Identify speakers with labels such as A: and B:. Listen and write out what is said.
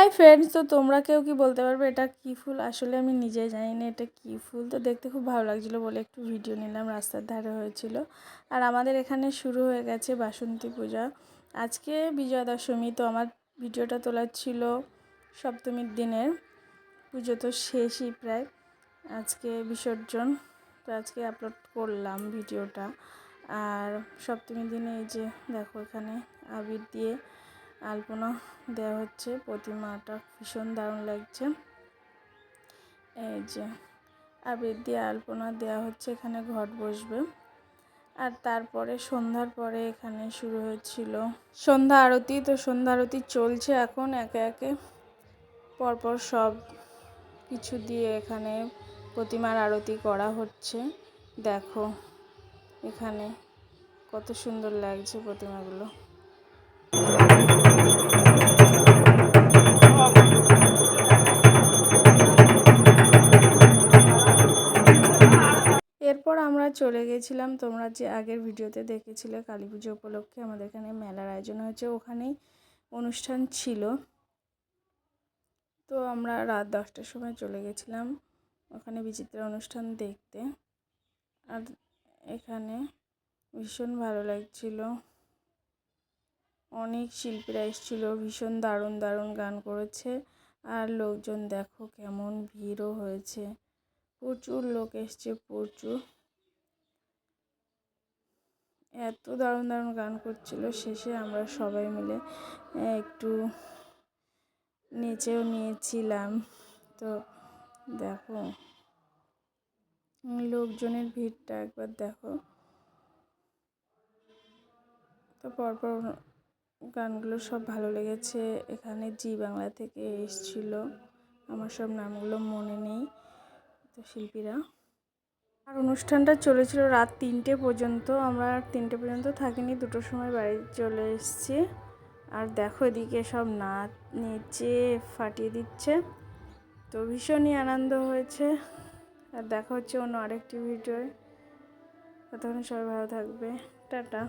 A: Hi friends, তো তোমরা কেউ কি বলতে পারবে এটা কী ফুল? আসলে আমি নিজেই জানি না এটা কী ফুল। তো দেখতে খুব ভালো লাগছিলো বলে একটু ভিডিও নিলাম, রাস্তার ধারে হয়েছিল। আর আমাদের এখানে শুরু হয়ে গেছে বাসন্তী পূজা। আজকে বিজয়া দশমী, তো আমার ভিডিওটা তোলার ছিল সপ্তমীর দিনের। পুজো তো শেষই প্রায়, আজকে বিসর্জন। তো আজকে আপলোড করলাম ভিডিওটা। আর সপ্তমীর দিনে এই যে দেখো এখানে আবির দিয়ে আলপনা দেওয়া হচ্ছে, প্রতিমাটা ভীষণ দারুণ লাগছে। এই যে আবির দিয়ে আলপনা দেওয়া হচ্ছে, এখানে ঘট বসবে। আর তারপরে সন্ধ্যার পরে এখানে শুরু হয়েছিল সন্ধ্যা আরতি। তো সন্ধ্যা আরতি চলছে এখন, একে একে পরপর সব কিছু দিয়ে এখানে প্রতিমার আরতি করা হচ্ছে। দেখো এখানে কত সুন্দর লাগছে প্রতিমাগুলো। এরপর আমরা চলে গেছিলাম, তোমরা যে আগের ভিডিওতে দেখেছিলে কালী পুজো উপলক্ষে আমাদের এখানে মেলার আয়োজন হয়েছে, ওখানেই অনুষ্ঠান ছিল। তো আমরা রাত 10টার সময় চলে গেছিলাম ওখানে বিচিত্রা অনুষ্ঠান দেখতে। আর এখানে ভীষণ ভালো লাগছিল, অনেক শিল্পীরা এসেছিল, ভীষণ দারুণ দারুণ গান করেছে। আর লোকজন দেখো কেমন ভিড়ও হয়েছে, প্রচুর লোক এসছে, প্রচুর। এত দারুণ দারুণ গান করছিল, শেষে আমরা সবাই মিলে একটু নেচেও নিয়েছিলাম। তো দেখো লোকজনের ভিড়টা একবার দেখো। তো পরপর গানগুলো সব ভালো লেগেছে। এখানে জি বাংলা থেকে এসেছিল, আমার সব নামগুলো মনে নেই, তো শিল্পীরা। আর অনুষ্ঠানটা চলেছিল রাত 3টে পর্যন্ত। আমরা 3টে পর্যন্ত থাকিনি, 2টোর সময় বাড়ি চলে এসেছি। আর দেখো এদিকে সব নাচ নেচে ফাটিয়ে দিচ্ছে, তো ভীষণই আনন্দ হয়েছে। আর দেখা হচ্ছে অন্য আরেকটি ভিডিওয়। ততক্ষণ সবাই ভালো থাকবে, টাটা।